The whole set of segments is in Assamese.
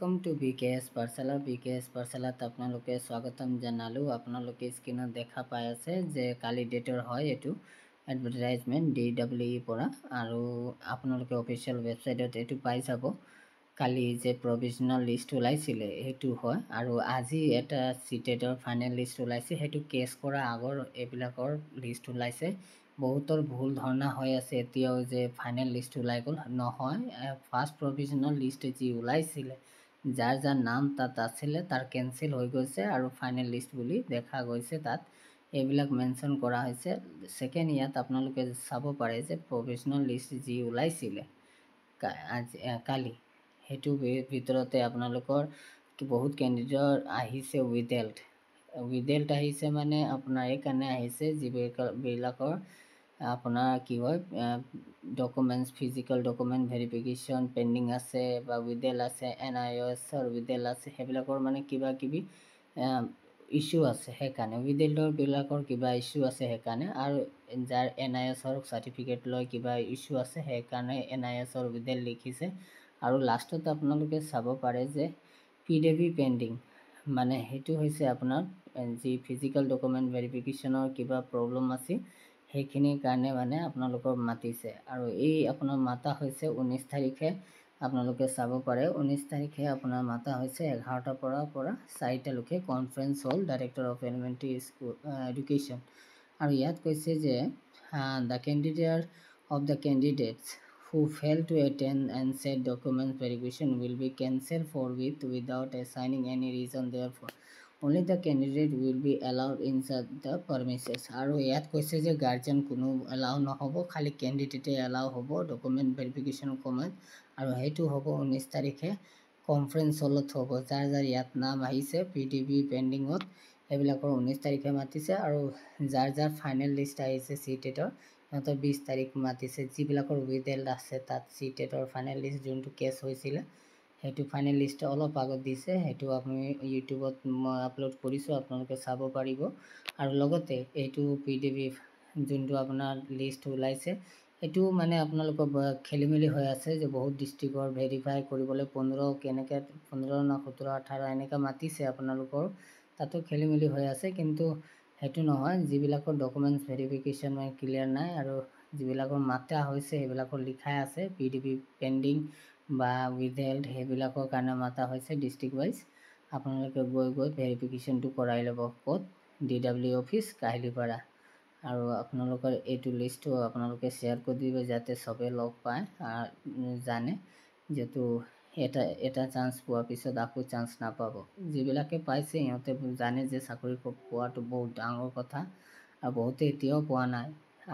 वेलकम टू BKS पाठशाला। BKS पाठशालात आपनालोके स्वागतम जनालो। आपनालोके स्क्रीनत देखा पाई आछे जे काली डेटर हय एटु एडभार्टाइजमेंट DWE পৰা आरो आपनालोके ऑफिशियल वेबसाइटत एटु पाई जाबो। काली जे प्रोविजनल लिस्ट ओलाइছিলে हेतु हय आरो আজি এটা सिटेटर फाइनल लिस्ट ओलाइছে हेतु केस কৰা আগৰ এবিলাকৰ লিষ্ট ওলাইছে। बहुतर भूल धारणा হৈ আছে এতিয়াও যে ফাইনেল লিষ্ট ওলাই গ'ল নহয়। ফার্স্ট प्रोविजनल लिस्ट जी ওলাইছিলে যাৰ যাৰ নাম তাত আছিলে তাৰ কেনসেল হৈ গৈছে আৰু ফাইনেল লিষ্ট বুলি দেখা গৈছে তাত এইবিলাক মেনশন কৰা হৈছে। সেকেন্ড ইয়াত আপোনালোকে চাব পাৰে যে प्रोविजनल लिस्ट जी ওলাইছিলে কালি হেতু ভিতৰতে আপোনালোকৰ বহুত ক্যান্ডিডেট আহিছে উইথহেল্ড আহিছে মানে আপোনাৰ এই কাৰণে আহিছে যিবিলাকৰ আপোনাৰ কি হয় documents physical document verification pending আছে বা উইথহেল্ড আছে NIOS উইথহেল্ড আছে সেইবিলাকৰ মানে কিবা কিবি ইস্যু আছে সেইকাৰণে উইথহেল্ডৰ বিলাকৰ কিবা ইস্যু আছে সেইকাৰণে আৰু যাৰ NIOS সাৰ্টিফিকেট লৈ কিবা ইস্যু আছে সেইকাৰণে NIOS উইথহেল্ড লিখিছে। আৰু লাষ্টত আপোনালোকে চাব পাৰে যে PDB পেন্ডিং মানে হেতু হৈছে আপোনাৰ যি ফিজিক্যাল ডকুমেন্ট ভেৰিফিকেশনৰ কিবা প্ৰবলেম আছে সেইখিনিৰ কাৰণে মানে আপোনালোকৰ মাতিছে আৰু এই আপোনাৰ মাতা হৈছে 19 তাৰিখে আপোনালোকে চাব পাৰে 19 তাৰিখে আপোনাৰ মাতা হৈছে 11টাৰ পৰা 4টা লৈকে conference hall director of elementary education আৰু ইয়াত কৈছে যে the candidate of the candidates who fail to attend and said document verification will be cancelled forthwith without assigning any reason. Therefore only the candidate will be allowed inside the premises আৰু ইয়াত কৈছে যে গাৰ্জিয়ান কোনো এলাউ নহব খালি ক্যান্ডিডেটে এলাউ হ'ব ডকুমেন্ট ভেৰিফিকেশন সময়ত আৰু হেতু হ'ব 19 তাৰিখে কনফাৰেন্স হলত হ'ব যাৰ যাৰ ইয়াত নাম আহিছে PDB পেন্ডিংত এইবিলাকৰ 19 তাৰিখে মাতিছে আৰু যাৰ যাৰ ফাইনেল লিষ্ট আহিছে সিটেটৰ সিহঁতৰ 20 তাৰিখ মাতিছে যিবিলাকৰ উইথহেল্ড আছে তাত সিটেটৰ ফাইনেল লিষ্ট যোনটো কেছ হৈছিল হেতু ফাইনেল লিষ্ট অলপ আগত দিছে হেতু আপুনি ইউটিউবত মই আপলোড কৰিছো আপোনালোকে চাব পাৰিব আৰু লগতে এইটো PDB যোনটো আপোনাৰ লিষ্ট ওলাইছে এটু মানে আপোনালোকৰ খেলিমেলি হৈ আছে যে বহুত ডিস্ট্ৰিক্টৰ ভেৰিফাই কৰিবলৈ 15 কেনেকে 15 না 17 18 এনেকা মাতিছে আপোনালোকৰ তাতো খেলিমেলি হৈ আছে কিন্তু হেতু নহয় যিবিলাকৰ ডকুমেন্টস ভেৰিফিকেশন মানে ক্লিয়াৰ নাই আৰু যিবিলাকৰ মাতা হৈছে সেইবিলাকৰ লিখাই আছে PDB পেন্ডিং বা উইথহেল্ড সেইবিলাকৰ কাৰণে মাতা হৈছে ডিস্ট্ৰিক্ট ওয়াইজ আপোনালোকে গৈ ভেৰিফিকেশনটো কৰাই ল'ব ক'ত DW অফিস কাহিলিপাৰা আৰু আপোনালোকৰ এইটো লিষ্টটো আপোনালোকে শেয়াৰ কৰি দিব যাতে সবে লগ পায় জানে যেটো এটা চান্স পোৱাৰ পিছত আকৌ চান্স নাপাব যিবিলাকে পাইছে ইহঁতে জানে যে চাকৰি পোৱাটো বহুত ডাঙৰ কথা আৰু বহুতে এতিয়াও পোৱা নাই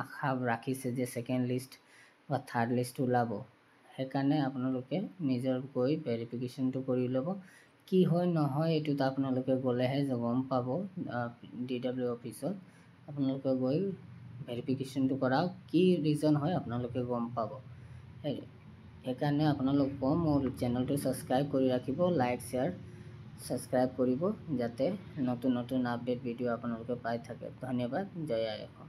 আশা ৰাখিছে যে সেকেন্ড লিষ্ট বা থাৰ্ড লিষ্ট ওলাব সেইকাৰণে আপোনালোকে নিজৰ গৈ ভেৰিফিকেশনটো কৰি ল'ব কি হয় নহয় এটুত আপোনালোকে গলেহে গম পাব DW অফিসত আপোনালোকে গৈ ভেৰিফিকেশনটো কৰাও কি ৰিজন হয় আপোনালোকে গম পাব সেইকাৰণে আপোনালোক মোৰ চেনেলটো সাবস্ক্ৰাইব কৰি ৰাখিব লাইক শেয়াৰ সাবস্ক্ৰাইব কৰিব যাতে নতুন নতুন আপডেট ভিডিও আপোনালোকে পাই থাকে ধন্যবাদ জয় আই অসম।